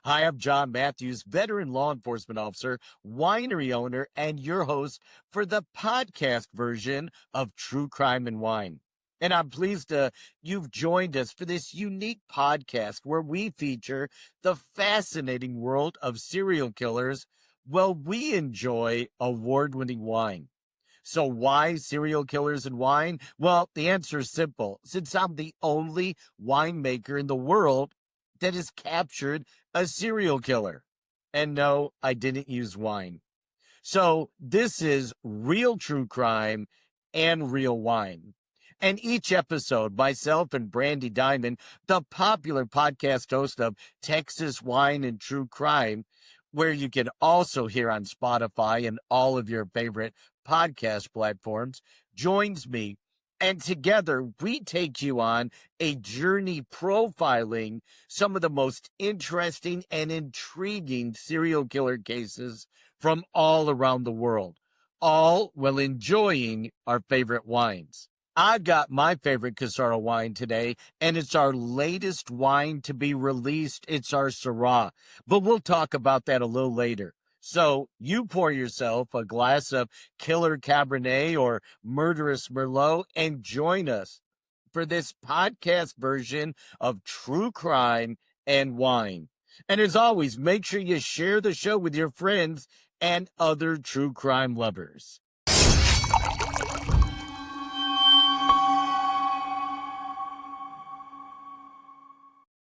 Hi, I'm John Matthews, veteran law enforcement officer, winery owner, and your host for the podcast version of True Crime and Wine. And I'm pleased you've joined us for this unique podcast where we feature the fascinating world of serial killers while we enjoy award-winning wine. So why serial killers and wine? Well, the answer is simple. Since I'm the only winemaker in the world that has captured a serial killer. And no, I didn't use wine. So this is real true crime and real wine. And each episode, myself and Brandy Diamond, the popular podcast host of Texas Wine and True Crime, where you can also hear on Spotify and all of your favorite podcast platforms, joins me. And together we take you on a journey profiling some of the most interesting and intriguing serial killer cases from all around the world, all while enjoying our favorite wines. I've got my favorite Casaro wine today, and it's our latest wine to be released. It's our Syrah, but we'll talk about that a little later. So you pour yourself a glass of Killer Cabernet or Murderous Merlot and join us for this podcast version of True Crime and Wine. And as always, make sure you share the show with your friends and other true crime lovers.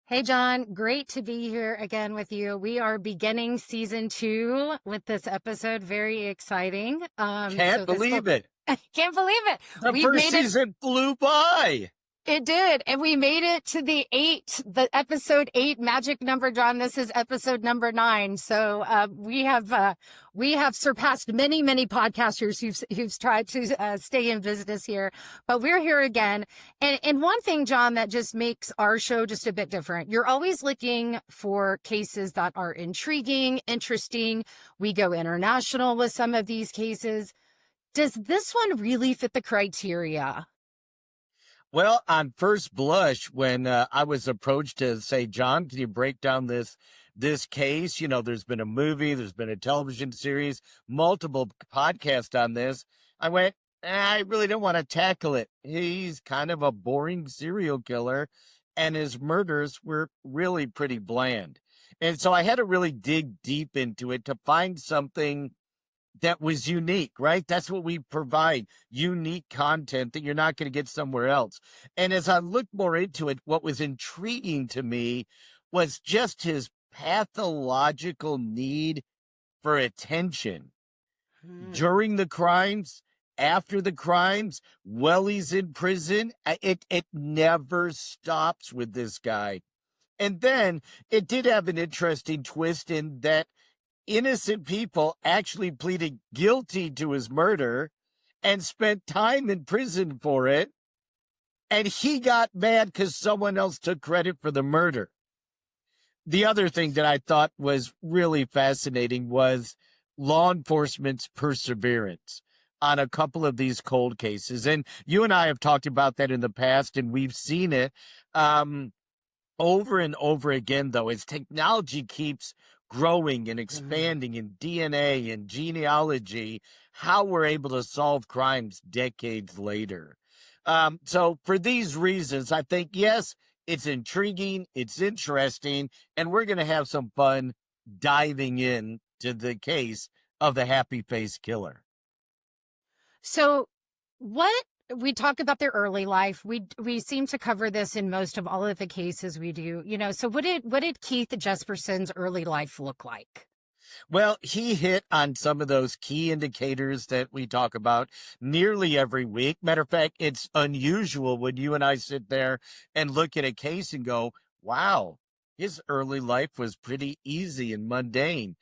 Hey, John, great to be here again with you. We are beginning season 2 with this episode. Very exciting. Can't believe it. Can't believe it. The first season flew by. It did. And we made it to the episode 8 magic number, John. This is episode number 9. So we have surpassed many podcasters who've tried to stay in business here, but we're here again. And one thing, John, that just makes our show just a bit different. You're always looking for cases that are intriguing, interesting. We go international with some of these cases. Does this one really fit the criteria? Well, on first blush, when I was approached to say, John, can you break down this case? You know, there's been a movie, there's been a television series, multiple podcasts on this. I went, I really don't want to tackle it. He's kind of a boring serial killer, and his murders were really pretty bland. And so I had to really dig deep into it to find something that was unique, right? That's what we provide, unique content that you're not going to get somewhere else. And as I looked more into it, what was intriguing to me was just his pathological need for attention during the crimes, after the crimes, while he's in prison. It never stops with this guy. And then it did have an interesting twist in that innocent people actually pleaded guilty to his murder and spent time in prison for it. And he got mad because someone else took credit for the murder. The other thing that I thought was really fascinating was law enforcement's perseverance on a couple of these cold cases. And you and I have talked about that in the past, and we've seen it over and over again, though, as technology keeps growing and expanding in DNA and genealogy, how we're able to solve crimes decades later. So for these reasons, I think, yes, it's intriguing, it's interesting, and we're going to have some fun diving in to the case of the Happy Face Killer. So we talk about their early life. We seem to cover this in most of all of the cases we do. You know, so what did Keith Jesperson's early life look like? Well, he hit on some of those key indicators that we talk about nearly every week. Matter of fact, it's unusual when you and I sit there and look at a case and go, wow, his early life was pretty easy and mundane.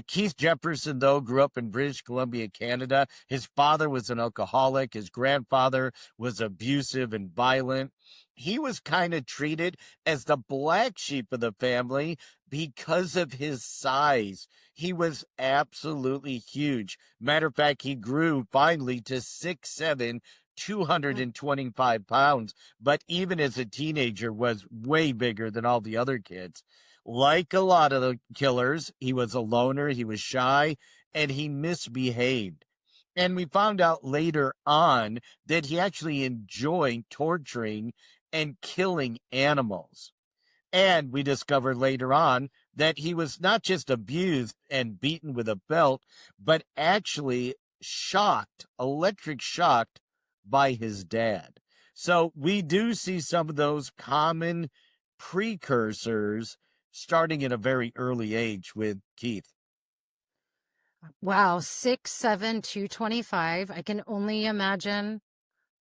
Keith Jefferson, though, grew up in British Columbia, Canada. His father was an alcoholic. His grandfather was abusive and violent. He was kind of treated as the black sheep of the family because of his size. He was absolutely huge. Matter of fact, he grew finally to 6'7", 225 pounds, but even as a teenager was way bigger than all the other kids. like a lot of the killers, he was a loner, he was shy, and he misbehaved. And we found out later on that he actually enjoyed torturing and killing animals. And we discovered later on that he was not just abused and beaten with a belt, but actually shocked, electric shocked by his dad. So we do see some of those common precursors starting at a very early age with Keith. Wow, 6'7", 225. I can only imagine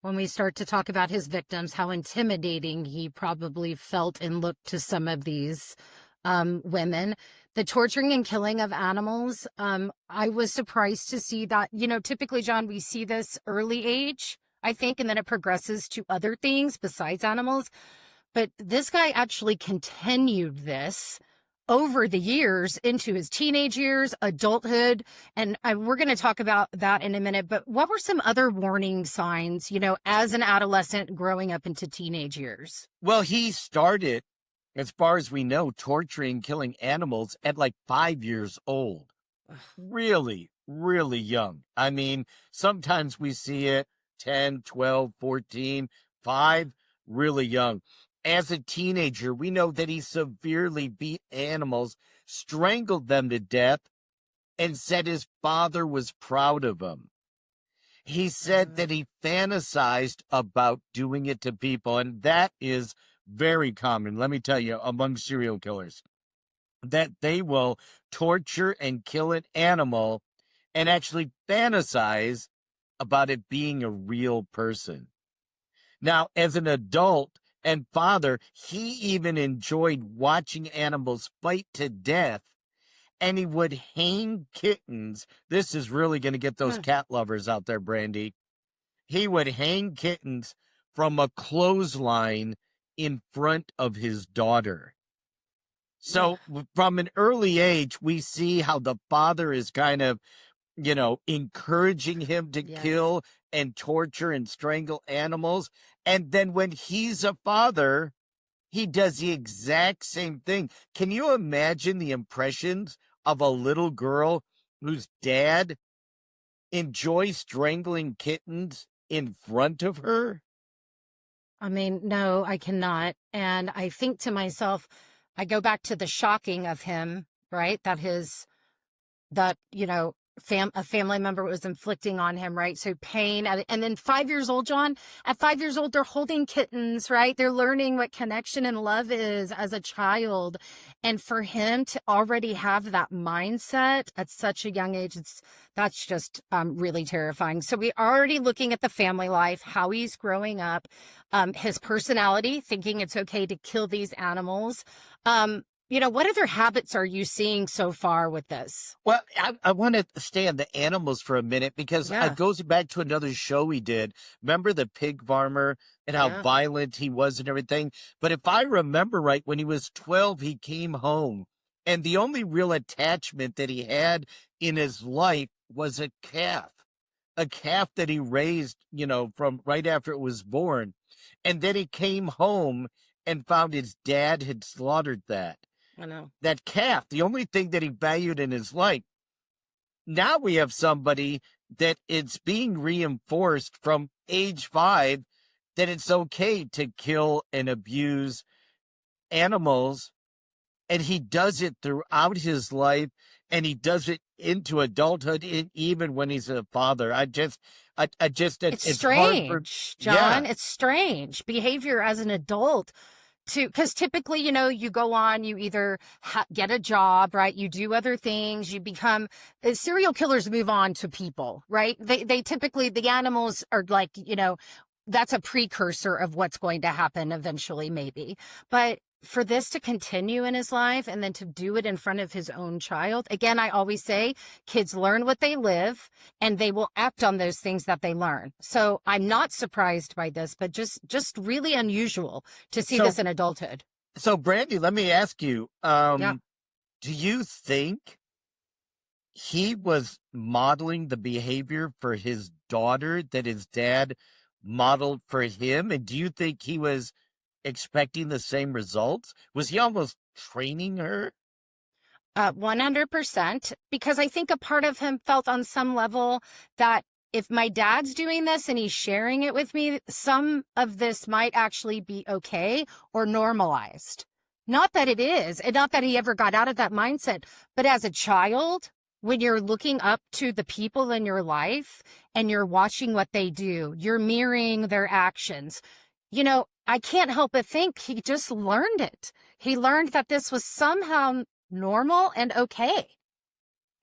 when we start to talk about his victims, how intimidating he probably felt and looked to some of these women. The torturing and killing of animals, I was surprised to see that, typically, John, we see this early age, I think, and then it progresses to other things besides animals. But this guy actually continued this over the years into his teenage years, adulthood. And we're going to talk about that in a minute. But what were some other warning signs, as an adolescent growing up into teenage years? Well, he started, as far as we know, torturing, killing animals at like 5 years old. Really, really young. I mean, sometimes we see it 10, 12, 14, 5, really young. As a teenager, we know that he severely beat animals, strangled them to death, and said his father was proud of him. He said that he fantasized about doing it to people, and that is very common, let me tell you, among serial killers, that they will torture and kill an animal and actually fantasize about it being a real person. Now, as an adult and father, he even enjoyed watching animals fight to death, and he would hang kittens. This is really going to get those cat lovers out there, Brandy. He would hang kittens from a clothesline in front of his daughter. So from an early age, we see how the father is kind of, encouraging him to kill and torture and strangle animals. And then when he's a father, he does the exact same thing. Can you imagine the impressions of a little girl whose dad enjoys strangling kittens in front of her? I mean, no, I cannot. And I think to myself, I go back to the shocking of him, right? That a family member was inflicting on him, right? So pain. And then 5 years old, John, at 5 years old, they're holding kittens, right? They're learning what connection and love is as a child. And for him to already have that mindset at such a young age, that's just really terrifying. So we're already looking at the family life, how he's growing up, his personality, thinking it's okay to kill these animals. What other habits are you seeing so far with this? Well, I want to stay on the animals for a minute because it goes back to another show we did. Remember the pig farmer and how violent he was and everything? But if I remember right, when he was 12, he came home, and the only real attachment that he had in his life was a calf that he raised, from right after it was born. And then he came home and found his dad had slaughtered that. I know. That calf, the only thing that he valued in his life. Now we have somebody that it's being reinforced from age 5 that it's okay to kill and abuse animals. And he does it throughout his life, and he does it into adulthood, even when he's a father. It's strange, John. It's strange behavior as an adult. Because typically, you go on, you either get a job, right? You do other things, you become, serial killers move on to people, right? They typically, the animals are like, that's a precursor of what's going to happen eventually, maybe. But for this to continue in his life and then to do it in front of his own child, again, I always say kids learn what they live and they will act on those things that they learn. So I'm not surprised by this, but just really unusual to see this in adulthood. So Brandy, let me ask you, do you think he was modeling the behavior for his daughter that his dad modeled for him? And do you think he was expecting the same results? Was he almost training her? 100%, because I think a part of him felt on some level that if my dad's doing this and he's sharing it with me, some of this might actually be okay or normalized. Not that it is, and not that he ever got out of that mindset, but as a child, when you're looking up to the people in your life and you're watching what they do, you're mirroring their actions. I can't help but think he just learned it. He learned that this was somehow normal and okay.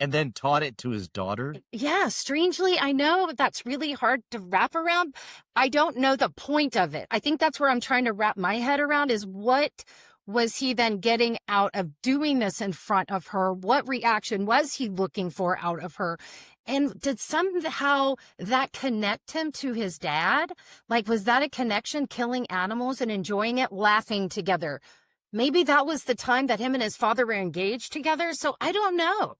And then taught it to his daughter? Yeah, strangely, I know that's really hard to wrap around. I don't know the point of it. I think that's where I'm trying to wrap my head around is what was he then getting out of doing this in front of her? What reaction was he looking for out of her? And did somehow that connect him to his dad? Like, was that a connection, killing animals and enjoying it, laughing together? Maybe that was the time that him and his father were engaged together. So I don't know.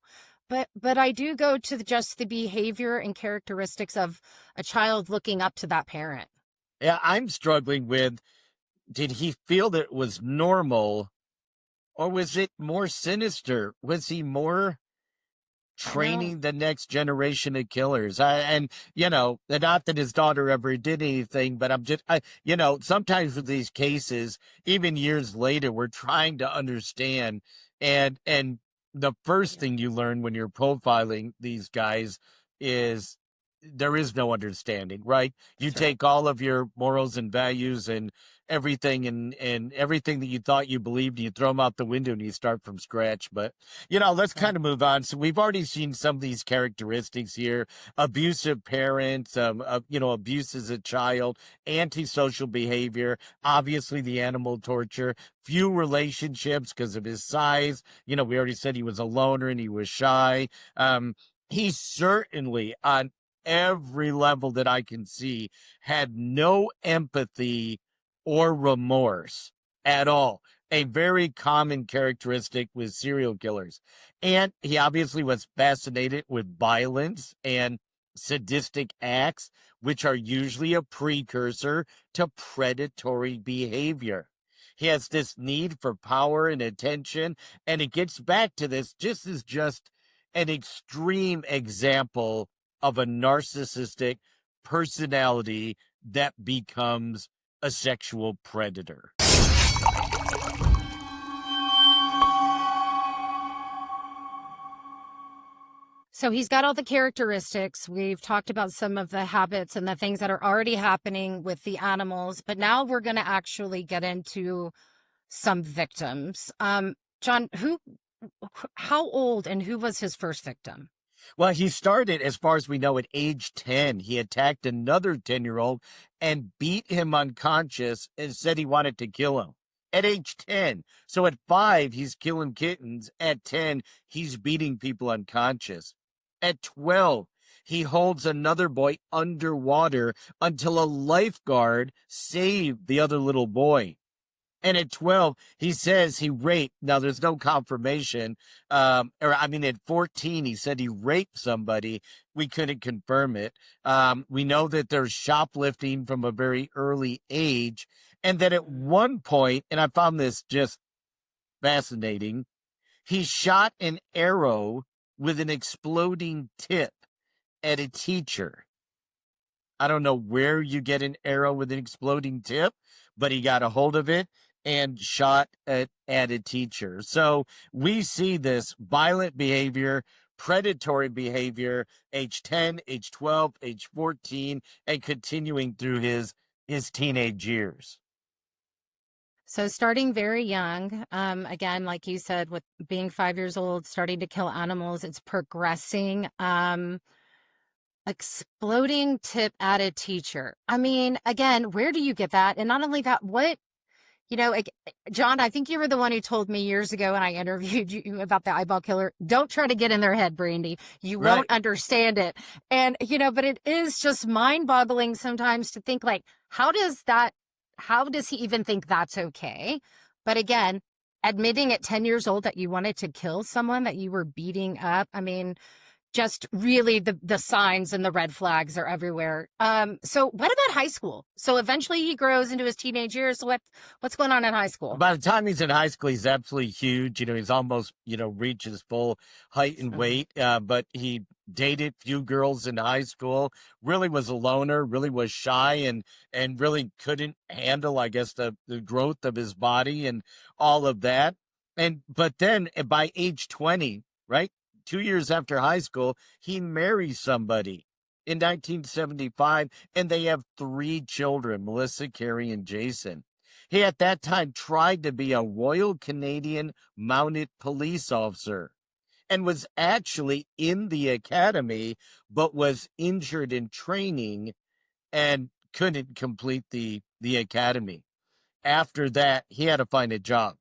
But I do go to just the behavior and characteristics of a child looking up to that parent. Yeah, I'm struggling with, did he feel that it was normal, or was it more sinister? Was he more training the next generation of killers? And not that his daughter ever did anything, but sometimes with these cases, even years later, we're trying to understand. And the first thing you learn when you're profiling these guys is there is no understanding, right? You take all of your morals and values and everything and everything that you thought you believed, and you throw them out the window and you start from scratch. But, let's kind of move on. So we've already seen some of these characteristics here: abusive parents, abuse as a child, antisocial behavior, obviously the animal torture, few relationships because of his size. We already said he was a loner and he was shy. He certainly, on every level that I can see, had no empathy or remorse at all. A very common characteristic with serial killers. And he obviously was fascinated with violence and sadistic acts, which are usually a precursor to predatory behavior. He has this need for power and attention, and it gets back to this. This is just an extreme example of a narcissistic personality that becomes a sexual predator. So he's got all the characteristics. We've talked about some of the habits and the things that are already happening with the animals, but now we're going to actually get into some victims. John, how old and who was his first victim? Well, he started, as far as we know, at age 10. He attacked another 10-year-old and beat him unconscious and said he wanted to kill him at age 10. So at 5, he's killing kittens. At 10, he's beating people unconscious. At 12, he holds another boy underwater until a lifeguard saved the other little boy. And at 12, he says he raped. Now, there's no confirmation. At 14, he said he raped somebody. We couldn't confirm it. We know that there's shoplifting from a very early age. And that at one point, and I found this just fascinating, he shot an arrow with an exploding tip at a teacher. I don't know where you get an arrow with an exploding tip, but he got a hold of it and shot at a teacher. So we see this violent behavior, predatory behavior, age 10, age 12, age 14, and continuing through his teenage years. So starting very young, again, like you said, with being 5 years old, starting to kill animals, it's progressing. Exploding tip at a teacher. I mean, again, where do you get that? And not only that, John, I think you were the one who told me years ago when I interviewed you about the eyeball killer, don't try to get in their head, Brandy. You won't understand it. And, but it is just mind boggling sometimes to think like, how does he even think that's okay? But again, admitting at 10 years old that you wanted to kill someone that you were beating up. I mean, just really the signs and the red flags are everywhere. So what about high school? So eventually he grows into his teenage years. So what's going on in high school? By the time he's in high school, he's absolutely huge. He's almost, reached his full height and weight. But he dated few girls in high school, really was a loner, really was shy, and really couldn't handle, I guess, the growth of his body and all of that. But then by age 20, right? 2 years after high school, he marries somebody in 1975, and they have 3 children, Melissa, Carrie, and Jason. He at that time tried to be a Royal Canadian Mounted Police officer and was actually in the academy, but was injured in training and couldn't complete the academy. After that, he had to find a job.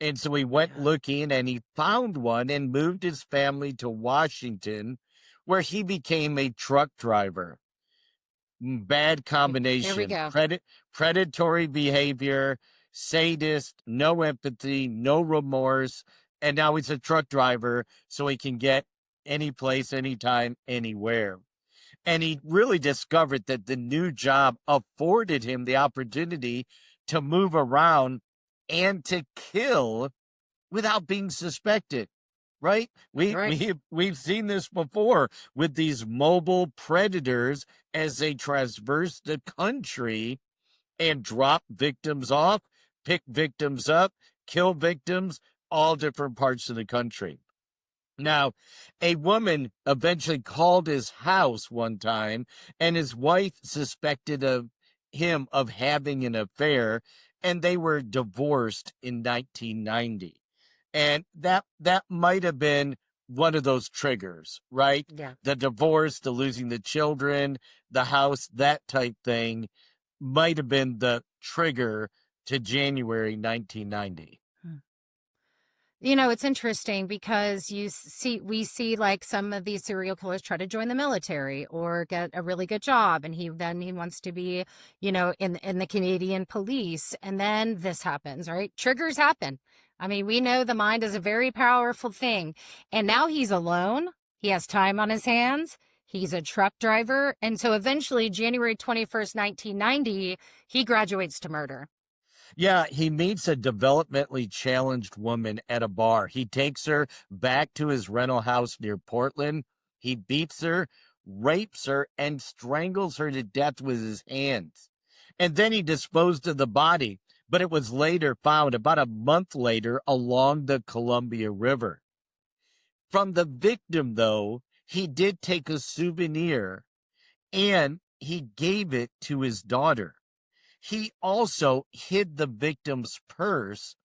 And so he went looking, and he found one and moved his family to Washington, where he became a truck driver. Bad Here we combination. go. Predatory behavior, sadist, no empathy, no remorse. And now he's a truck driver, so he can get any place, anytime, anywhere. And he really discovered that the new job afforded him the opportunity to move around and to kill without being suspected. Right? We've seen this before with these mobile predators as they traverse the country and drop victims off, pick victims up, kill victims, all different parts of the country. Now, a woman eventually called his house one time, and his wife suspected of him of having an affair, and they were divorced in 1990. And that might have been one of those triggers, right? Yeah. The divorce, the losing the children, the house, that type thing might have been the trigger to January 1990. It's interesting because we see like some of these serial killers try to join the military or get a really good job. And he wants to be, in the Canadian police. And then this happens, right? Triggers happen. I mean, we know the mind is a very powerful thing. And now he's alone. He has time on his hands. He's a truck driver. And so eventually, January 21st, 1990, he graduates to murder. Yeah, he meets a developmentally challenged woman at a bar. He takes her back to his rental house near Portland. He beats her, rapes her, and strangles her to death with his hands. And then he disposed of the body, but it was later found about a month later along the Columbia River. From the victim, though, he did take a souvenir, and he gave it to his daughter. He also hid the victim's purse,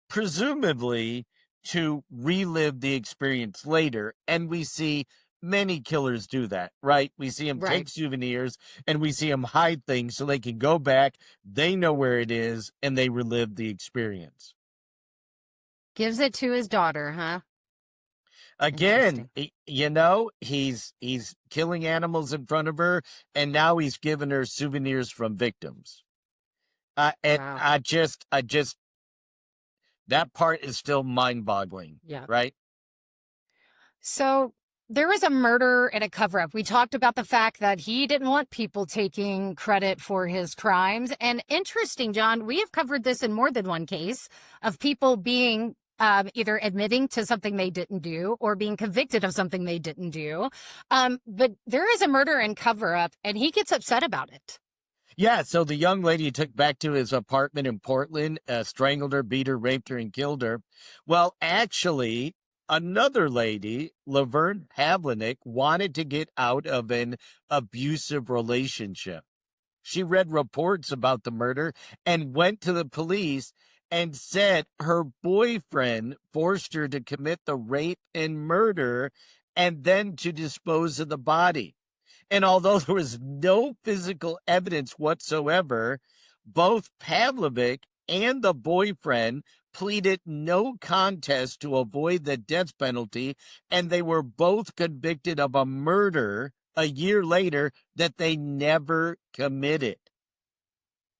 presumably to relive the experience later. And we see many killers do that, right? We see them take souvenirs, and we see them hide things so they can go back. They know where it is, and they relive the experience. Gives it to his daughter, huh? Again, he's killing animals in front of her, and now he's giving her souvenirs from victims. And Wow. I just, that part is still mind-boggling. Yeah. Right? So there was a murder and a cover-up. We talked about the fact that he didn't want people taking credit for his crimes. And interesting, John, we have covered this in more than one case of people being either admitting to something they didn't do or being convicted of something they didn't do. But there is a murder and cover-up, and he gets upset about it. Yeah, so the young lady he took back to his apartment in Portland, strangled her, beat her, raped her, and killed her. Well, actually, another lady, Laverne Pavlinick, wanted to get out of an abusive relationship. She read reports about the murder and went to the police and said her boyfriend forced her to commit the rape and murder and then to dispose of the body. And although there was no physical evidence whatsoever, both Pavlovic and the boyfriend pleaded no contest to avoid the death penalty, and they were both convicted of a murder a year later that they never committed.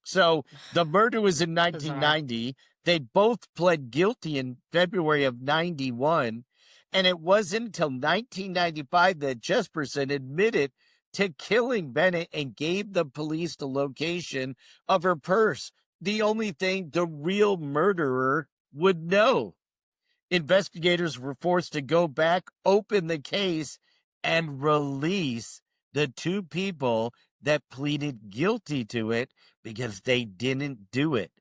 So the murder was in 1990. They both pled guilty in February of 91. And it wasn't until 1995 that Jesperson admitted to killing Bennett and gave the police the location of her purse, the only thing the real murderer would know. Investigators were forced to go back, open the case, and release the two people that pleaded guilty to it because they didn't do it.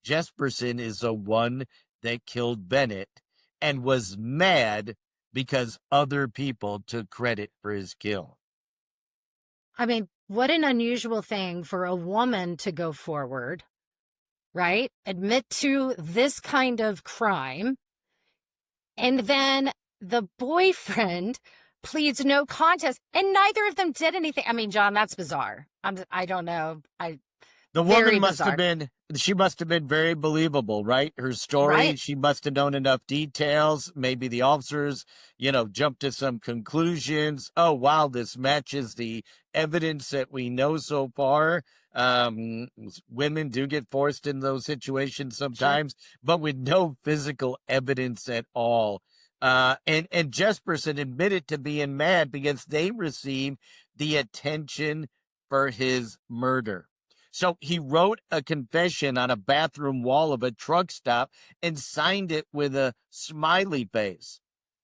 Jesperson is the one that killed Bennett and was mad because other people took credit for his kill. I mean, what an unusual thing for a woman to go forward, right? Admit to this kind of crime. And then the boyfriend pleads no contest, and neither of them did anything. I mean, John, that's bizarre. I don't know. The Very woman must bizarre. have been, she must have been very believable, right? Her story, Right. she must have known enough details. Maybe the officers, jumped to some conclusions. Oh, wow, this matches the evidence that we know so far. Women do get forced in those situations sometimes, but with no physical evidence at all. And Jesperson admitted to being mad because they received the attention for his murder. So he wrote a confession on a bathroom wall of a truck stop and signed it with a smiley face.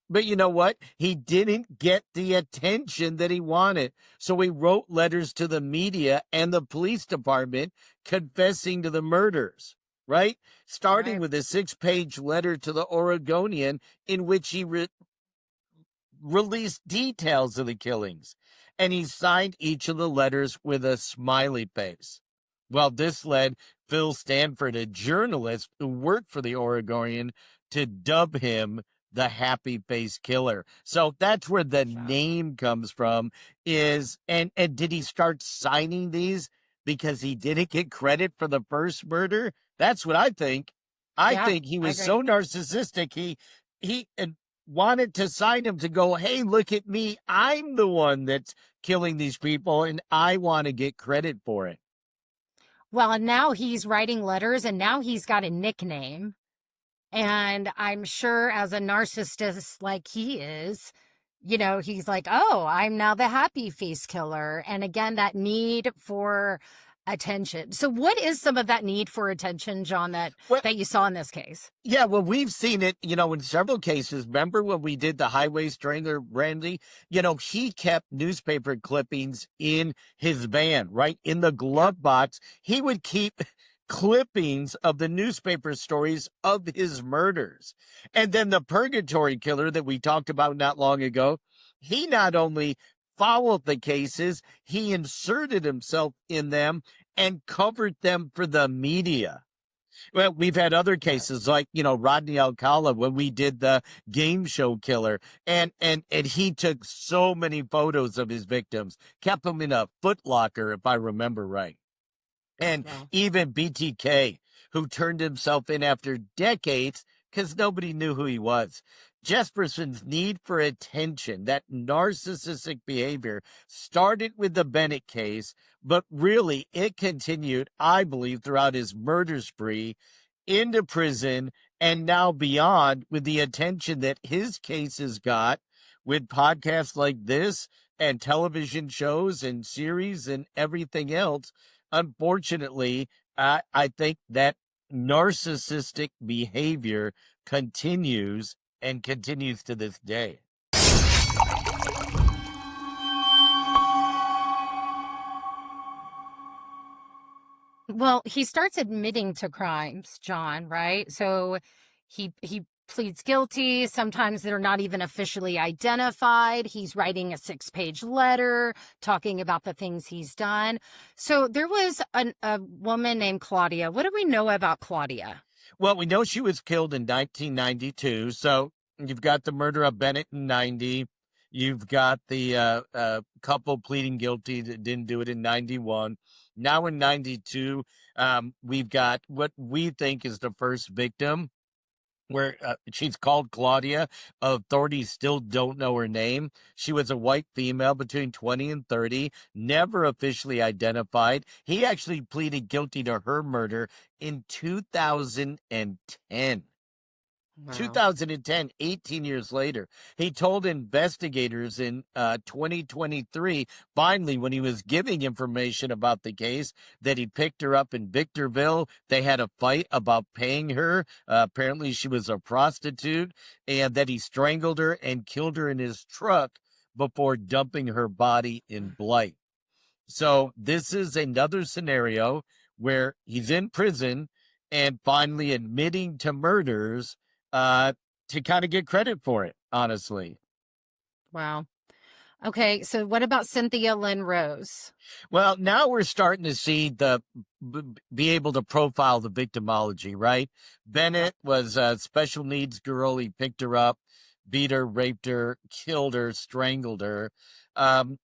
But you know what? He didn't get the attention that he wanted. So he wrote letters to the media and the police department confessing to the murders, right? Starting Right. with a 6-page letter to the Oregonian in which he released details of the killings. And he signed each of the letters with a smiley face. Well, this led Phil Stanford, a journalist who worked for the Oregonian, to dub him the happy face killer. So that's where the name comes from. And did he start signing these because he didn't get credit for the first murder? That's what I think. I think he was so narcissistic. He wanted to sign him to go, hey, look at me. I'm the one that's killing these people, and I want to get credit for it. Well, and now he's writing letters, and now he's got a nickname. And I'm sure as a narcissist like he is, he's like, oh, I'm now the happy face killer. And again, that need for attention. So what is some of that need for attention, John, that you saw in this case? Yeah, well, we've seen it, in several cases. Remember when we did the highway strangler, Brandy? He kept newspaper clippings in his van, right? In the glove box. He would keep clippings of the newspaper stories of his murders. And then the Purgatory Killer that we talked about not long ago, he not only followed the cases, he inserted himself in them and covered them for the media. Well, we've had other cases like, Rodney Alcala when we did the game show killer, and he took so many photos of his victims, kept them in a footlocker, if I remember right. And even BTK, who turned himself in after decades because nobody knew who he was. Jesperson's need for attention, that narcissistic behavior, started with the Bennett case, but really it continued, I believe, throughout his murder spree, into prison, and now beyond, with the attention that his cases got with podcasts like this and television shows and series and everything else. Unfortunately, I think that narcissistic behavior continues and continues to this day. Well, he starts admitting to crimes, John, right? So he pleads guilty. Sometimes they're not even officially identified. He's writing a 6-page letter talking about the things he's done. So there was a woman named Claudia. What do we know about Claudia? Well, we know she was killed in 1992. So you've got the murder of Bennett in 90. You've got the couple pleading guilty that didn't do it in 91. Now in 92, we've got what we think is the first victim, where she's called Claudia. Authorities still don't know her name. She was a white female between 20 and 30, never officially identified. He actually pleaded guilty to her murder in 2010. Wow. 2010, 18 years later, he told investigators in 2023, finally, when he was giving information about the case, that he picked her up in Victorville. They had a fight about paying her. Apparently, she was a prostitute, and that he strangled her and killed her in his truck before dumping her body in Blythe. So this is another scenario where he's in prison and finally admitting to murders uh, to kind of get credit for it, honestly. Wow. Okay, so what about Cynthia Lynn Rose? Well, now we're starting to see be able to profile the victimology, right? Bennett was a special needs girl. He picked her up, beat her, raped her, killed her, strangled her.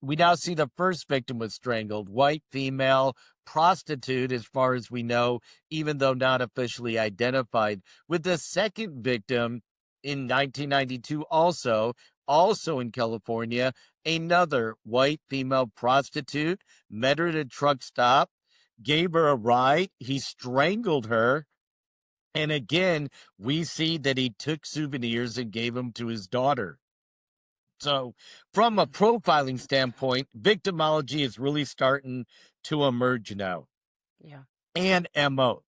We now see the first victim was strangled, white female, prostitute, as far as we know, even though not officially identified. With the second victim in 1992, also in California, another white female prostitute, met her at a truck stop, gave her a ride. He strangled her. And again, we see that he took souvenirs and gave them to his daughter. So, from a profiling standpoint, victimology is really starting to emerge now. Yeah. And MO.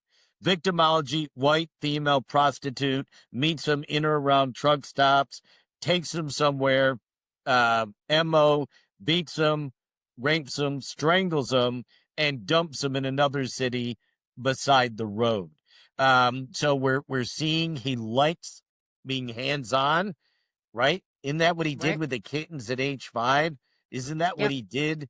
Victimology, white female prostitute, meets him in or around truck stops, takes him somewhere. MO beats him, rapes him, strangles him, and dumps him in another city beside the road. So we're seeing he likes being hands-on, right? Isn't that what he did Right. with the kittens at age 5? Isn't that what Yep. he did,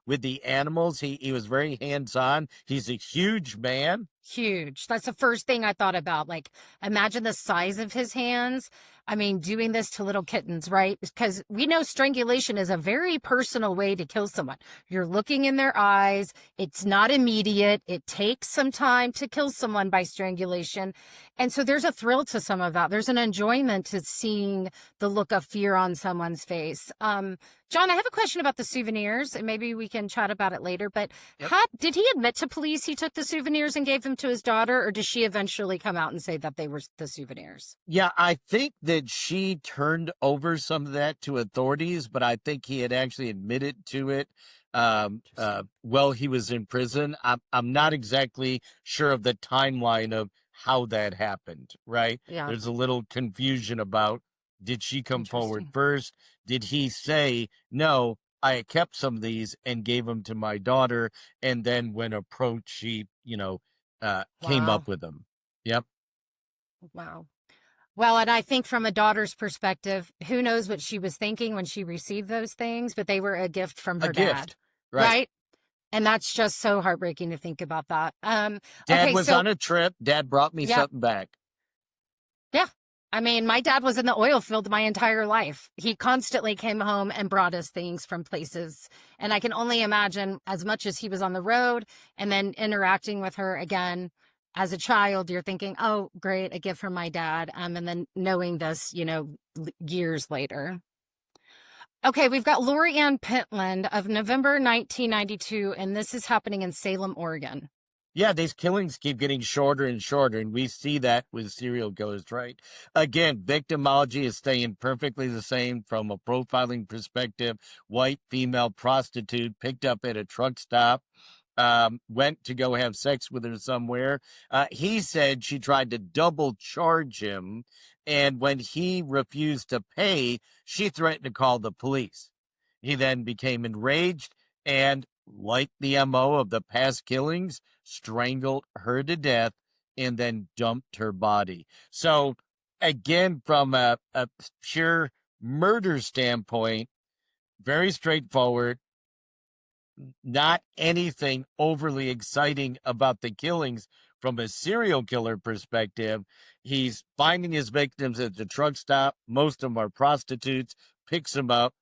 with the animals? He was very hands-on. He's a huge man. Huge. That's the first thing I thought about. Like, imagine the size of his hands. I mean, doing this to little kittens, right? Because we know strangulation is a very personal way to kill someone. You're looking in their eyes. It's not immediate. It takes some time to kill someone by strangulation. And so there's a thrill to some of that. There's an enjoyment to seeing the look of fear on someone's face. John, I have a question about the souvenirs, and maybe we can chat about it later. But Yep. did he admit to police he took the souvenirs and gave them to his daughter, or does she eventually come out and say that they were the souvenirs? Yeah, I think that she turned over some of that to authorities, but I think he had actually admitted to it while he was in prison. I'm not exactly sure of the timeline of how that happened, right? Yeah, There's a little confusion about, did she come forward interesting. first? Did he say, no, I kept some of these and gave them to my daughter, and then when approached, she, came Wow. up with them. Yep. Wow. Well, and I think from a daughter's perspective, who knows what she was thinking when she received those things, but they were a gift from A her dad, gift. Right. right? And that's just so heartbreaking to think about that. Dad Okay, was so on a trip. Dad brought me yeah, something back. yeah. I mean, my dad was in the oil field my entire life. He constantly came home and brought us things from places. And I can only imagine, as much as he was on the road and then interacting with her again as a child, you're thinking, oh, great, a gift from my dad. And then knowing this, years later. Okay, we've got Lori Ann Pentland of November 1992, and this is happening in Salem, Oregon. Yeah, these killings keep getting shorter and shorter, and we see that with serial killers, right? Again, victimology is staying perfectly the same from a profiling perspective. White female prostitute picked up at a truck stop, went to go have sex with her somewhere. He said she tried to double charge him, and when he refused to pay, she threatened to call the police. He then became enraged and, like the MO of the past killings, strangled her to death and then dumped her body. So, again, from a pure murder standpoint, very straightforward, not anything overly exciting about the killings from a serial killer perspective. He's finding his victims at the truck stop. Most of them are prostitutes, picks them up,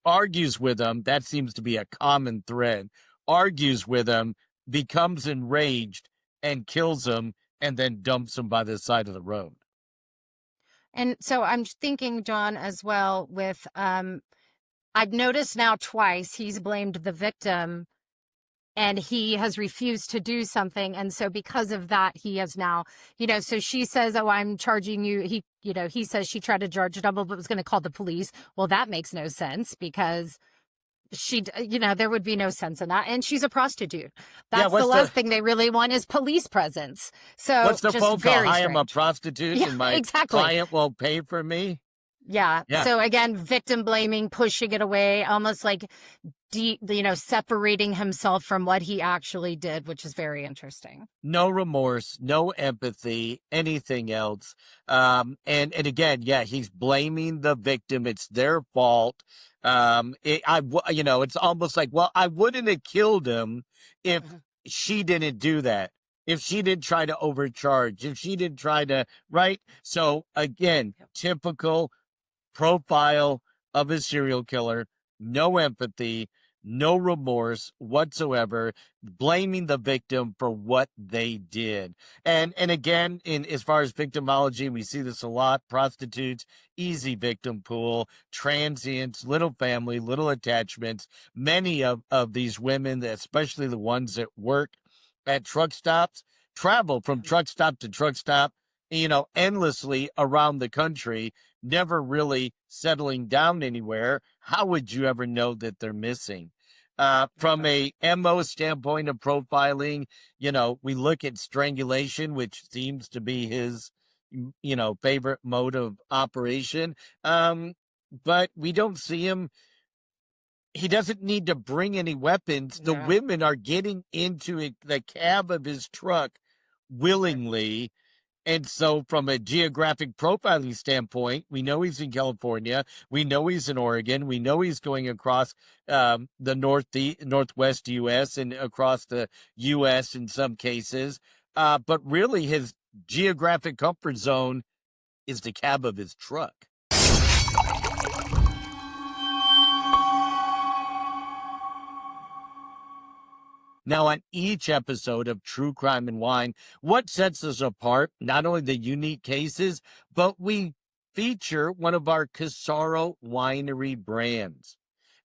argues with them. That seems to be a common thread. Argues with them, becomes enraged, and kills them, and then dumps them by the side of the road. And so I'm thinking, John, as well, with I've noticed now twice he's blamed the victim and he has refused to do something. And so because of that, he has now, so she says, oh, I'm charging you. He says she tried to charge double, but was going to call the police. Well, that makes no sense because there would be no sense in that. And she's a prostitute. That's the last thing they really want is police presence. So what's the just phone call? very I am a strange. prostitute and my Exactly. client won't pay for me. Yeah. So again, victim blaming, pushing it away, almost like separating himself from what he actually did, which is very interesting. No remorse, no empathy, anything else. And again, he's blaming the victim. It's their fault. It's almost like, well, I wouldn't have killed him if she didn't do that. If she didn't try to overcharge, if she didn't try to, right? So again, typical profile of a serial killer, no empathy, no remorse whatsoever, blaming the victim for what they did. And again, as far as victimology, we see this a lot. Prostitutes, easy victim pool, transients, little family, little attachments. Many of these women, especially the ones that work at truck stops, travel from truck stop to truck stop, endlessly around the country, never really settling down anywhere. How would you ever know that they're missing? From a MO standpoint of profiling, we look at strangulation, which seems to be his, favorite mode of operation. But we don't see him. He doesn't need to bring any weapons. The women are getting into the cab of his truck willingly. And so from a geographic profiling standpoint, we know he's in California. We know he's in Oregon. We know he's going across the Northwest U.S. and across the U.S. in some cases. But really his geographic comfort zone is the cab of his truck. Now, on each episode of True Crime and Wine, what sets us apart, not only the unique cases, but we feature one of our Casaro winery brands.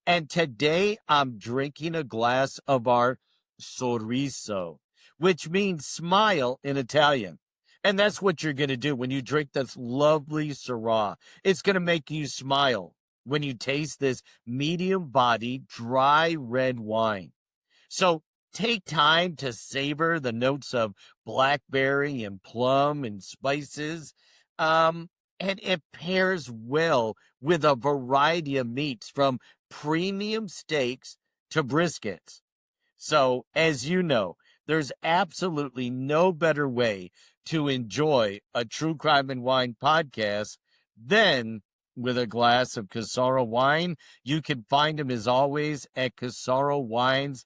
And today I'm drinking a glass of our Sorriso, which means smile in Italian. And that's what you're going to do when you drink this lovely Syrah. It's going to make you smile when you taste this medium-bodied, dry red wine. So take time to savor the notes of blackberry and plum and spices. And it pairs well with a variety of meats from premium steaks to briskets. So, as you know, there's absolutely no better way to enjoy a True Crime and Wine podcast than with a glass of Casaro wine. You can find them as always at CasaroWines.com,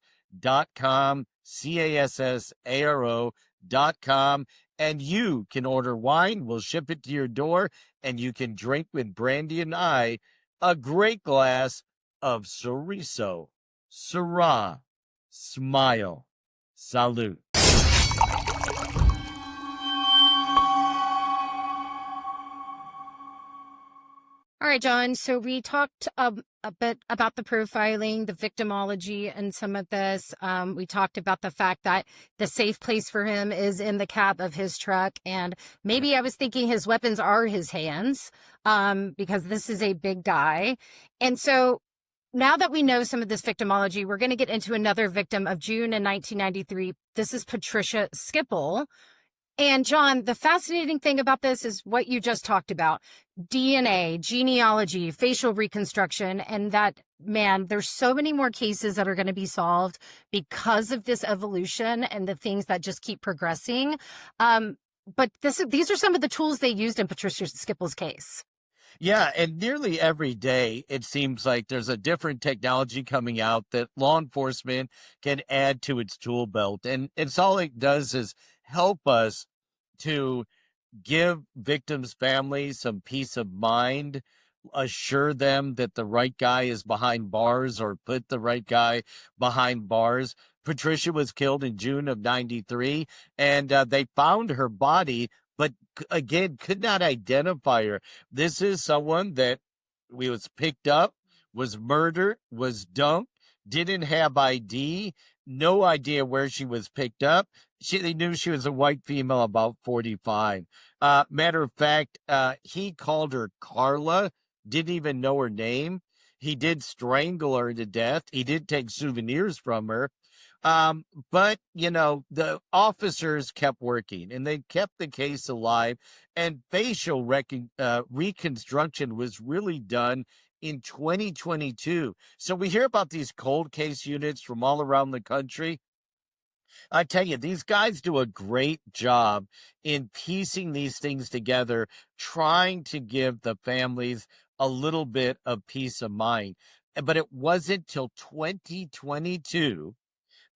CASSARO.com, and you can order wine. We'll ship it to your door, and you can drink with Brandy and I a great glass of Sorriso, Syrah, smile, salute. All right, John. So we talked a bit about the profiling, the victimology, and some of this. We talked about the fact that the safe place for him is in the cab of his truck. And maybe I was thinking his weapons are his hands, because this is a big guy. And so now that we know some of this victimology, we're going to get into another victim of June in 1993. This is Patricia Skipple. And John, the fascinating thing about this is what you just talked about. DNA, genealogy, facial reconstruction, and that, man, there's so many more cases that are going to be solved because of this evolution and the things that just keep progressing. But these are some of the tools they used in Patricia Skipple's case. Yeah, and nearly every day, it seems like there's a different technology coming out that law enforcement can add to its tool belt. And it's all it does is help us to give victims' families some peace of mind, assure them that the right guy is behind bars or put the right guy behind bars. Patricia was killed in June of 93, and they found her body, but again, could not identify her. This is someone that was picked up, was murdered, was dumped, didn't have ID, no idea where she was picked up. They knew she was a white female, about 45. Matter of fact, he called her Carla, didn't even know her name. He did strangle her to death. He did take souvenirs from her. But, the officers kept working and they kept the case alive, and facial reconstruction was really done in 2022. So we hear about these cold case units from all around the country. I tell you, these guys do a great job in piecing these things together, trying to give the families a little bit of peace of mind. But it wasn't till 2022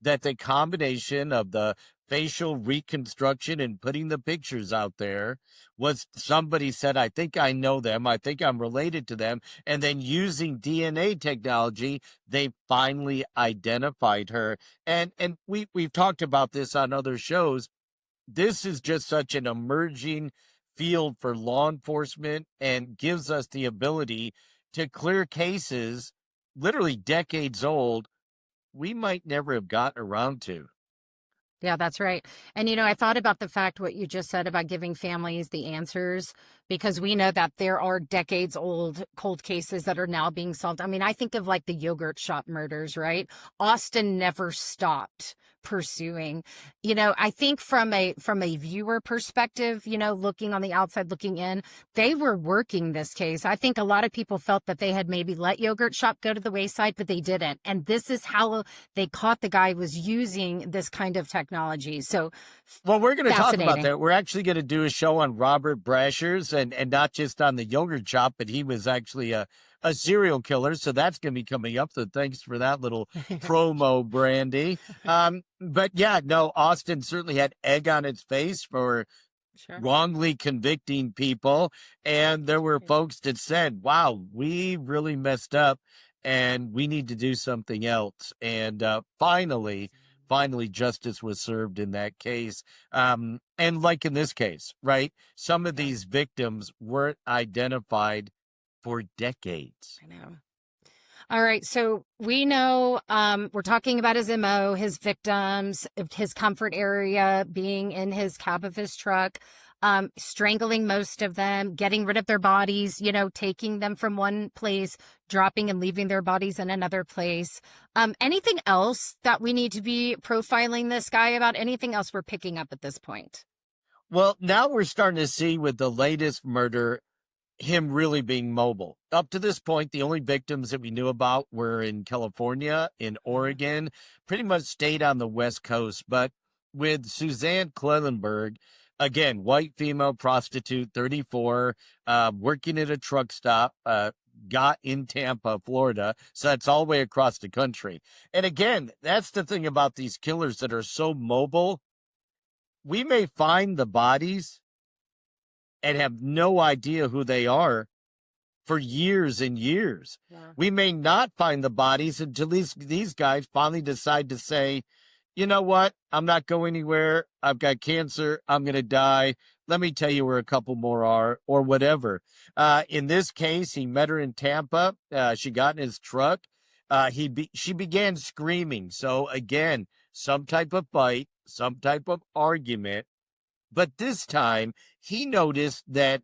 that the combination of the facial reconstruction and putting the pictures out there was, somebody said, I think I know them, I think I'm related to them, and then using DNA technology, they finally identified her. And we've talked about this on other shows. This is just such an emerging field for law enforcement and gives us the ability to clear cases literally decades old we might never have gotten around to. Yeah, that's right. And, I thought about the fact what you just said about giving families the answers, because we know that there are decades old cold cases that are now being solved. I mean, I think of like the yogurt shop murders, right? Austin never stopped pursuing. I think from a viewer perspective, looking on the outside, looking in, they were working this case. I think a lot of people felt that they had maybe let yogurt shop go to the wayside, but they didn't. And this is how they caught the guy who was using this kind of technology. So, well, we're going to talk about that. We're actually going to do a show on Robert Brashers, and not just on the yogurt shop, but he was actually a serial killer. So that's going to be coming up. So thanks for that little promo, Brandy. But yeah, no, Austin certainly had egg on its face for wrongly convicting people. And there were folks that said, wow, we really messed up and we need to do something else. And finally, justice was served in that case. And like in this case, right? Some of these victims weren't identified for decades. I know. All right. So we know we're talking about his MO, his victims, his comfort area being in his cab of his truck, strangling most of them, getting rid of their bodies, taking them from one place, dropping and leaving their bodies in another place. Anything else that we need to be profiling this guy about? Anything else we're picking up at this point? Well, now we're starting to see with the latest murder, him really being mobile. Up to this point, the only victims that we knew about were in California, in Oregon, pretty much stayed on the West Coast. But with Suzanne Clelenberg, again, white female prostitute, 34, working at a truck stop, got in Tampa, Florida. So that's all the way across the country. And again, that's the thing about these killers that are so mobile. We may find the bodies and have no idea who they are for years and years. Yeah. We may not find the bodies until these guys finally decide to say, you know what? I'm not going anywhere. I've got cancer. I'm going to die. Let me tell you where a couple more are, or whatever. In this case, he met her in Tampa. She got in his truck. She began screaming. So again, some type of fight, some type of argument. But this time, he noticed that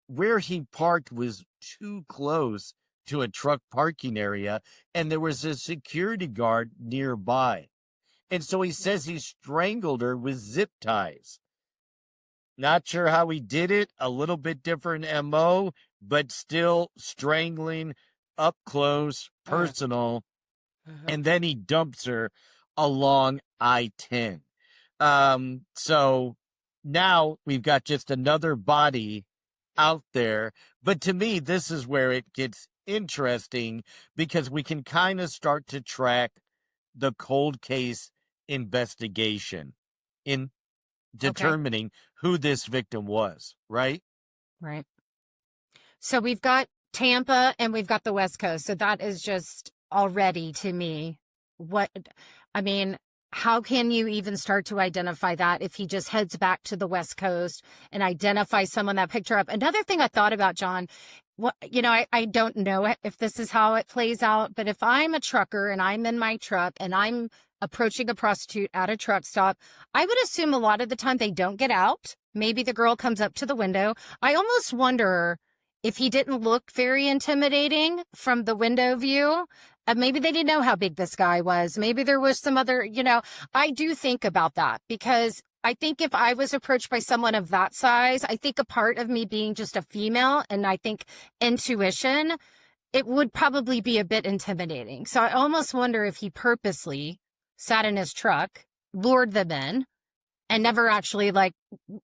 where he parked was too close to a truck parking area, and there was a security guard nearby. And so he says he strangled her with zip ties. Not sure how he did it, a little bit different MO, but still strangling up close, personal. And then he dumps her along I-10. So now we've got just another body out there. But to me, this is where it gets interesting, because we can kind of start to track the cold case investigation in determining who this victim was, right? Right. So we've got Tampa and we've got the West Coast. So that is just already, to me, how can you even start to identify that if he just heads back to the West Coast and identifies someone that picked her up? Another thing I thought about, John, I don't know if this is how it plays out, but if I'm a trucker and I'm in my truck and I'm approaching a prostitute at a truck stop. I would assume a lot of the time they don't get out. Maybe the girl comes up to the window. I almost wonder if he didn't look very intimidating from the window view. Maybe they didn't know how big this guy was. Maybe there was some other, I do think about that because I think if I was approached by someone of that size, I think a part of me being just a female and I think intuition, it would probably be a bit intimidating. So I almost wonder if he purposely sat in his truck, lured them in, and never actually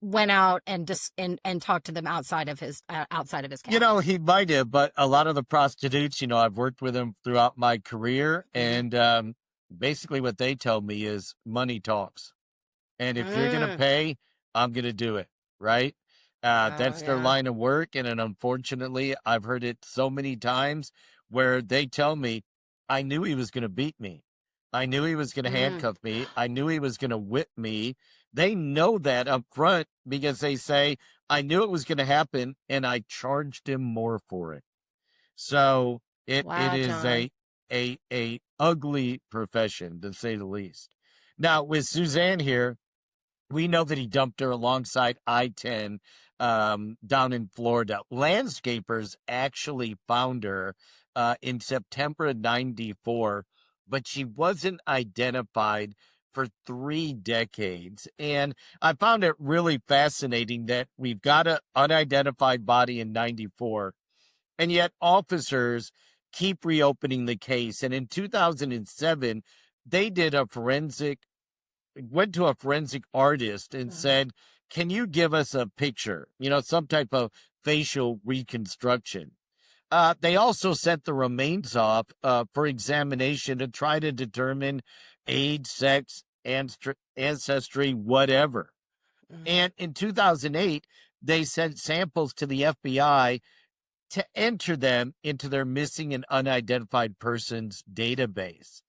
went out and just and talked to them outside of his cabin. He might have, but a lot of the prostitutes, I've worked with them throughout my career, and basically what they tell me is money talks. And if you're going to pay, I'm going to do it, right? That's their line of work. And then unfortunately, I've heard it so many times where they tell me, I knew he was going to beat me. I knew he was going to handcuff me. I knew he was going to whip me. They know that up front because they say, I knew it was going to happen and I charged him more for it. So it is John. a ugly profession, to say the least. Now, with Suzanne here, we know that he dumped her alongside I-10 down in Florida. Landscapers actually found her in September of 94, but she wasn't identified for 3 decades. And I found it really fascinating that we've got an unidentified body in 94, and yet officers keep reopening the case. And in 2007, they did went to a forensic artist and said, can you give us a picture, some type of facial reconstruction? They also sent the remains off for examination to try to determine age, sex, ancestry, whatever. And in 2008, they sent samples to the FBI to enter them into their missing and unidentified persons database.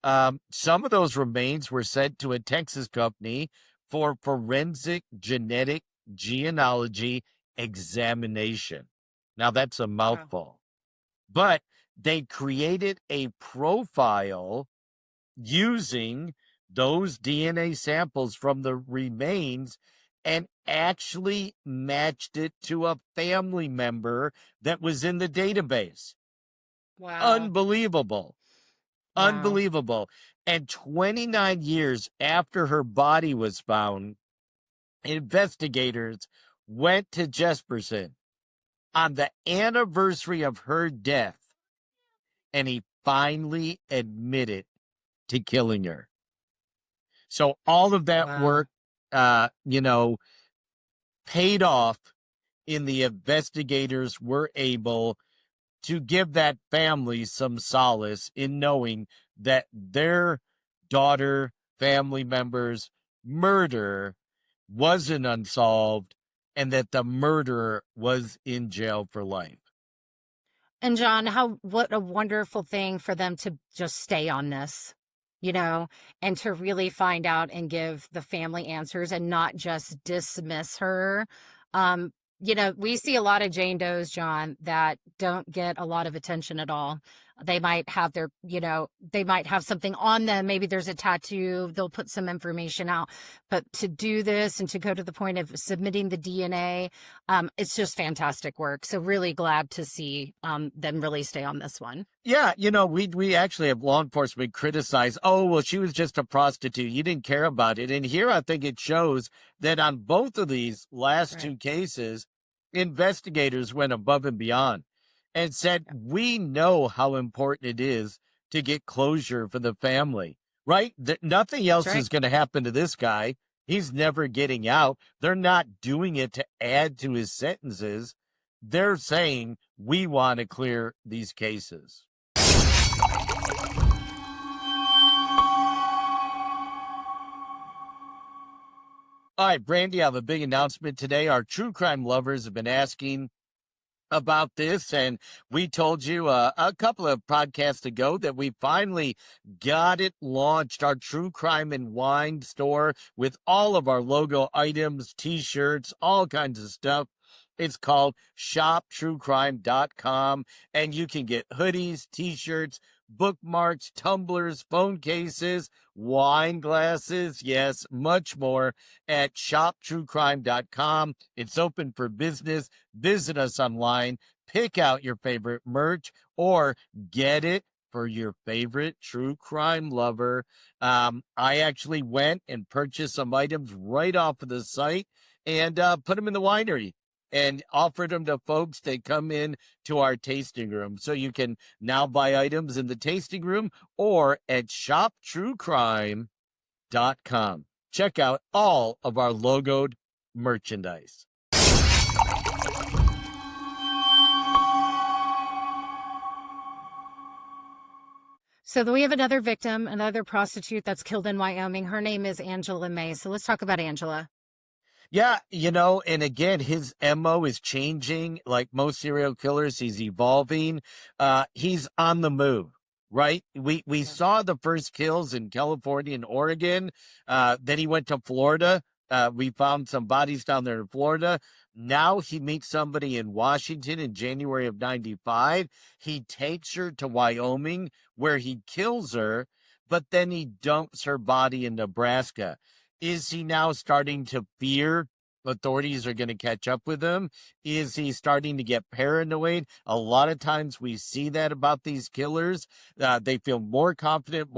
Some of those remains were sent to a Texas company for forensic genetic genealogy examination. Now, that's a mouthful. But they created a profile using those DNA samples from the remains and actually matched it to a family member that was in the database. Wow. Unbelievable. Unbelievable. And 29 years after her body was found, investigators went to Jesperson on the anniversary of her death, and he finally admitted to killing her. So all of that work, paid off in the investigators were able to give that family some solace in knowing that their daughter, family members' murder wasn't unsolved and that the murderer was in jail for life. And John, what a wonderful thing for them to just stay on this, and to really find out and give the family answers and not just dismiss her. We see a lot of Jane Does, John, that don't get a lot of attention at all. They might have they might have something on them. Maybe there's a tattoo. They'll put some information out. But to do this and to go to the point of submitting the DNA, it's just fantastic work. So really glad to see them really stay on this one. Yeah, we actually have law enforcement criticize, oh, well, she was just a prostitute. You didn't care about it. And here I think it shows that on both of these last 2 cases, investigators went above and beyond and said, we know how important it is to get closure for the family, right? Nothing else is going to happen to this guy. He's never getting out. They're not doing it to add to his sentences. They're saying, we want to clear these cases. All right, Brandy, I have a big announcement today. Our true crime lovers have been asking about this, and we told you a couple of podcasts ago that we finally got it launched, our True Crime and Wine store with all of our logo items, t-shirts, all kinds of stuff. It's called shoptruecrime.com, and you can get hoodies, t-shirts, bookmarks, tumblers, phone cases, wine glasses, yes, much more at shoptruecrime.com. It's open for business. Visit us online, pick out your favorite merch, or get it for your favorite true crime lover. I actually went and purchased some items right off of the site and put them in the winery and offered them to folks that come in to our tasting room. So you can now buy items in the tasting room or at shoptruecrime.com. Check out all of our logoed merchandise. So we have another victim, another prostitute that's killed in Wyoming. Her name is Angela May. So let's talk about Angela. Yeah, and again, his MO is changing. Like most serial killers, he's evolving. He's on the move, right? We saw the first kills in California and Oregon. Then he went to Florida. We found some bodies down there in Florida. Now he meets somebody in Washington in January of 95. He takes her to Wyoming where he kills her, but then he dumps her body in Nebraska. Is he now starting to fear authorities are going to catch up with him? Is he starting to get paranoid? A lot of times we see that about these killers. They feel more confident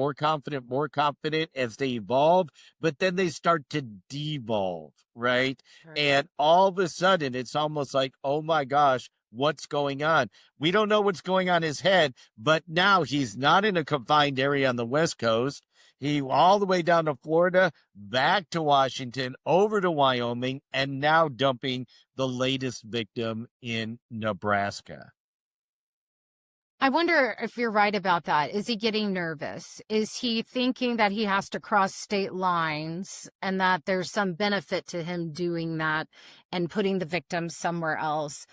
as they evolve, but then they start to devolve, right? And all of a sudden, it's almost like, oh my gosh, what's going on? We don't know what's going on in his head, but now he's not in a confined area on the West Coast. He all the way down to Florida, back to Washington, over to Wyoming, and now dumping the latest victim in Nebraska. I wonder if you're right about that. Is he getting nervous? Is he thinking that he has to cross state lines and that there's some benefit to him doing that and putting the victim somewhere else?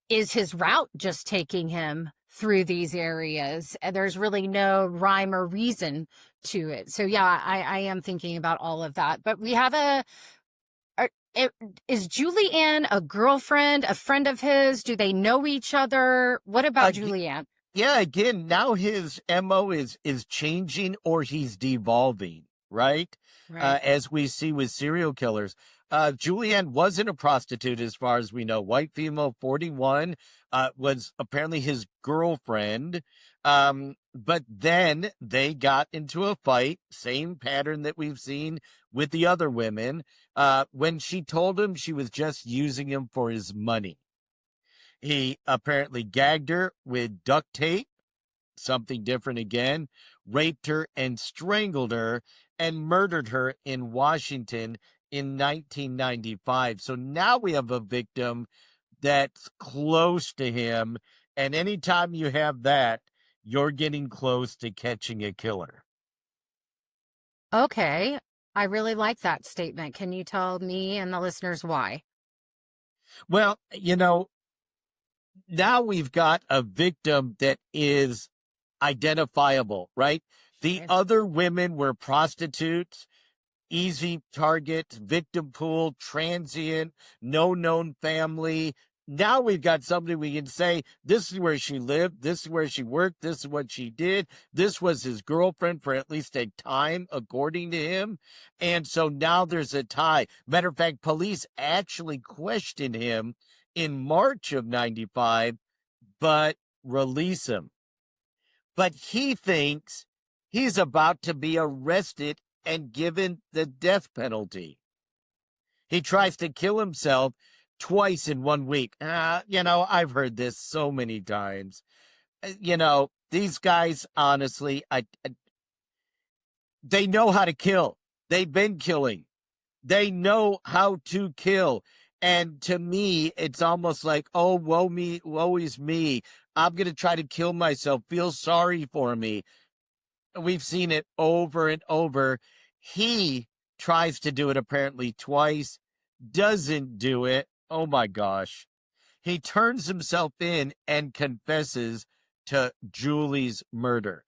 Is his route just taking him through these areas? And there's really no rhyme or reason to it. So yeah, I am thinking about all of that. But we have is Julianne a girlfriend, a friend of his? Do they know each other? What about Julianne? Yeah, again, now his MO is changing or he's devolving, right? As we see with serial killers. Julianne wasn't a prostitute as far as we know. White female, 41, was apparently his girlfriend. But then they got into a fight, same pattern that we've seen with the other women, when she told him she was just using him for his money. He apparently gagged her with duct tape, something different again, raped her and strangled her, and murdered her in Washington in 1995. So now we have a victim that's close to him. And anytime you have that, you're getting close to catching a killer. Okay. I really like that statement. Can you tell me and the listeners why? Well, now we've got a victim that is identifiable, right? The other women were prostitutes, easy targets, victim pool, transient, no known family. Now we've got somebody we can say, this is where she lived, this is where she worked, this is what she did, this was his girlfriend for at least a time, according to him. And so now there's a tie. Matter of fact, police actually questioned him in March of 95, but release him. But he thinks he's about to be arrested and given the death penalty. He tries to kill himself twice in 1 week. I've heard this so many times. These guys, honestly, they know how to kill. They've been killing. They know how to kill. And to me, it's almost like, oh, woe is me. I'm going to try to kill myself. Feel sorry for me. We've seen it over and over. He tries to do it apparently twice, doesn't do it. Oh my gosh. He turns himself in and confesses to Julie's murder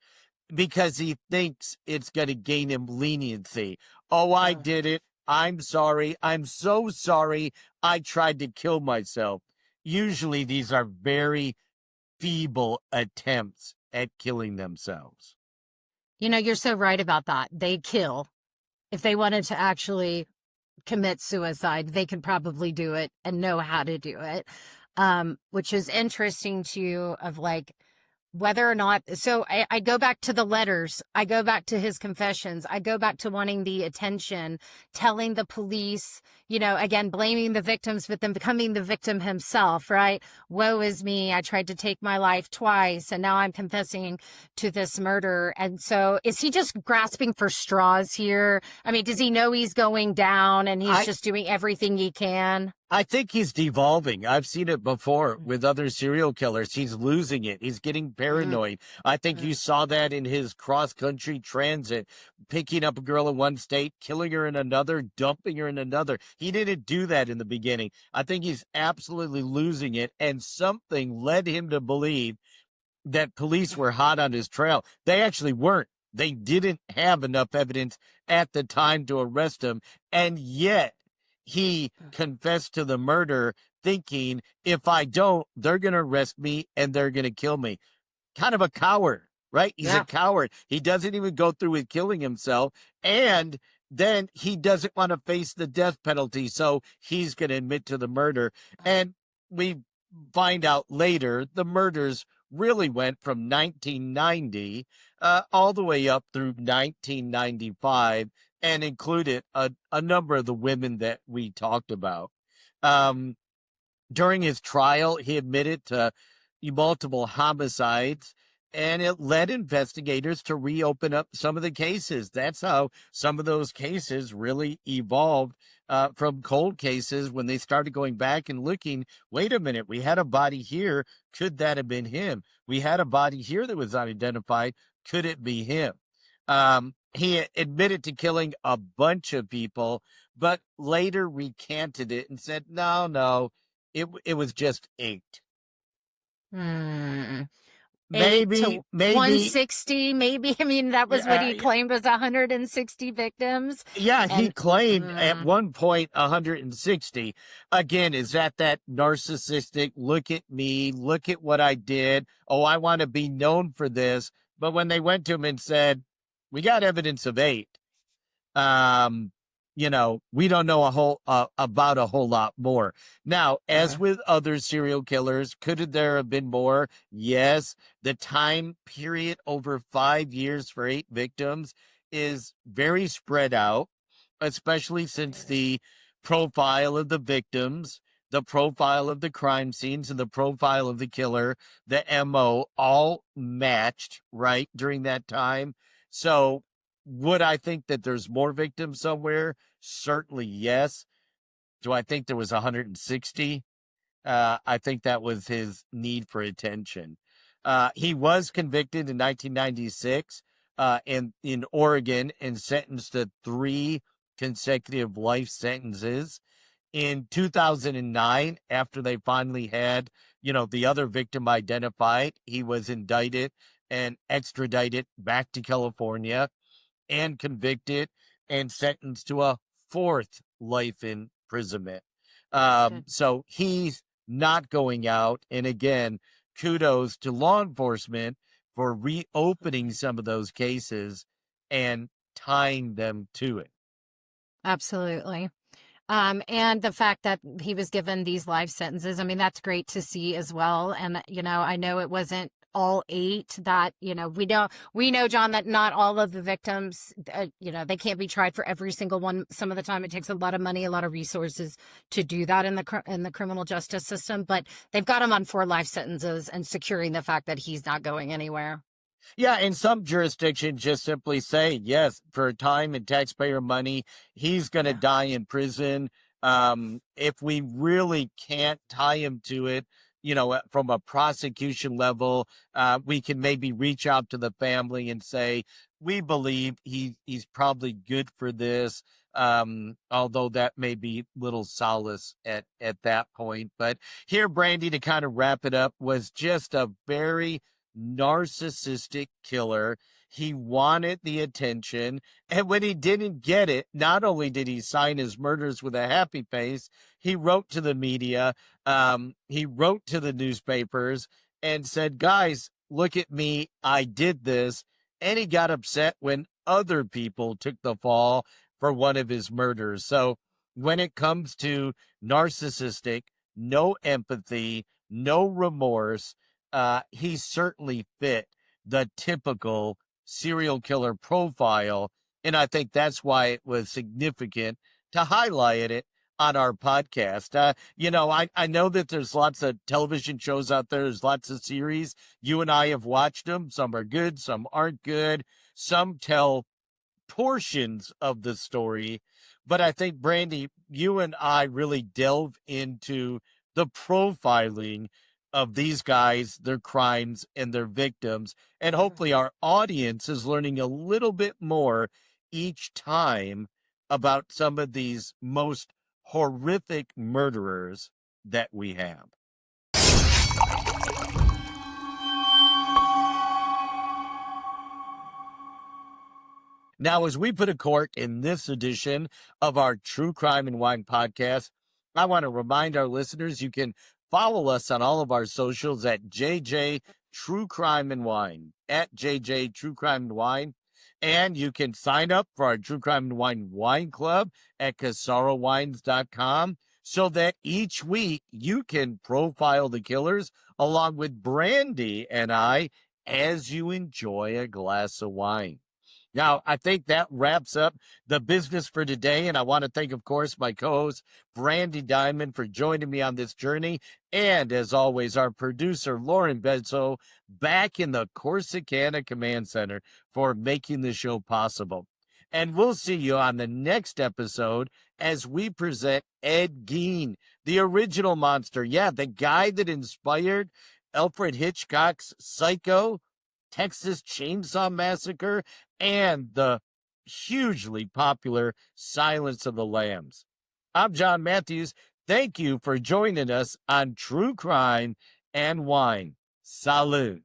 because he thinks it's going to gain him leniency. Oh, I did it. I'm sorry. I'm so sorry. I tried to kill myself. Usually these are very feeble attempts at killing themselves. You know, you're so right about that. They kill. If they wanted to actually commit suicide, they could probably do it and know how to do it. Which is interesting too, of like, whether or not, so I go back to the letters, I go back to his confessions, I go back to wanting the attention, telling the police, you know, again, blaming the victims, but then becoming the victim himself, right? Woe is me, I tried to take my life twice, and now I'm confessing to this murder. And so is he just grasping for straws here? I mean, does he know he's going down and he's just doing everything he can? I think he's devolving. I've seen it before with other serial killers. He's losing it. He's getting paranoid. I think you saw that in his cross-country transit, picking up a girl in one state, killing her in another, dumping her in another. He didn't do that in the beginning. I think he's absolutely losing it, and something led him to believe that police were hot on his trail. They actually weren't. They didn't have enough evidence at the time to arrest him, and yet he confessed to the murder thinking, if I don't, they're going to arrest me and they're going to kill me. Kind of a coward, right? He's a coward. He doesn't even go through with killing himself. And then he doesn't want to face the death penalty. So he's going to admit to the murder. And we find out later the murders really went from 1990 all the way up through 1995, and included a number of the women that we talked about. During his trial, he admitted to multiple homicides, and it led investigators to reopen up some of the cases. That's how some of those cases really evolved from cold cases, when they started going back and looking, wait a minute, we had a body here. Could that have been him? We had a body here that was unidentified. Could it be him? He admitted to killing a bunch of people, but later recanted it and said, no, it was just 8. Maybe 160, maybe. I mean, that was what he claimed, was 160 victims. Yeah, he claimed at one point 160. Again, is that narcissistic, look at me, look at what I did. Oh, I want to be known for this. But when they went to him and said, we got evidence of 8, you know, we don't know about a whole lot more. Now, as with other serial killers, could there have been more? Yes. The time period over 5 years for 8 victims is very spread out, especially since the profile of the victims, the profile of the crime scenes, and the profile of the killer, the MO, all matched, right, during that time. So would I think that there's more victims somewhere? Certainly, yes. Do I think there was 160? I think that was his need for attention. He was convicted in 1996 in Oregon and sentenced to 3 consecutive life sentences. In 2009, after they finally had, you know, the other victim identified, he was indicted and extradited back to California and convicted and sentenced to a 4th life imprisonment. So he's not going out. And again, kudos to law enforcement for reopening some of those cases and tying them to it. Absolutely. And the fact that he was given these life sentences, I mean, that's great to see as well. And, you know, I know it wasn't all 8 that, you know, we know, John, that not all of the victims, you know, they can't be tried for every single one. Some of the time it takes a lot of money, a lot of resources to do that in the criminal justice system, but they've got him on 4 life sentences and securing the fact that he's not going anywhere. Yeah, and some jurisdictions just simply say, yes, for time and taxpayer money, he's going to die in prison. If we really can't tie him to it, you know, from a prosecution level, we can maybe reach out to the family and say, we believe he's probably good for this. Although that may be little solace at that point. But here, Brandy, to kind of wrap it up, was just a very narcissistic killer. He wanted the attention, and when he didn't get it, not only did he sign his murders with a happy face, he wrote to the media, he wrote to the newspapers and said, guys, look at me, I did this. And he got upset when other people took the fall for one of his murders. So when it comes to narcissistic, no empathy, no remorse, he certainly fit the typical serial killer profile. And I think that's why it was significant to highlight it on our podcast. I know that there's lots of television shows out there. There's lots of series. You and I have watched them. Some are good, some aren't good. Some tell portions of the story. But I think, Brandy, you and I really delve into the profiling of these guys, their crimes, and their victims. And hopefully, our audience is learning a little bit more each time about some of these most horrific murderers that we have. Now, as we put a cork in this edition of our True Crime and Wine podcast, I want to remind our listeners you can follow us on all of our socials at JJ True Crime and Wine, at JJ True Crime and Wine. And you can sign up for our True Crime and Wine Wine Club at CasaroWines.com so that each week you can profile the killers along with Brandy and I as you enjoy a glass of wine. Now, I think that wraps up the business for today. And I want to thank, of course, my co-host, Brandy Diamond, for joining me on this journey. And as always, our producer, Lauren Bezzo, back in the Corsicana Command Center for making the show possible. And we'll see you on the next episode as we present Ed Gein, the original monster. Yeah, the guy that inspired Alfred Hitchcock's Psycho, Texas Chainsaw Massacre, and the hugely popular Silence of the Lambs. I'm John Matthews. Thank you for joining us on True Crime and Wine. Salud.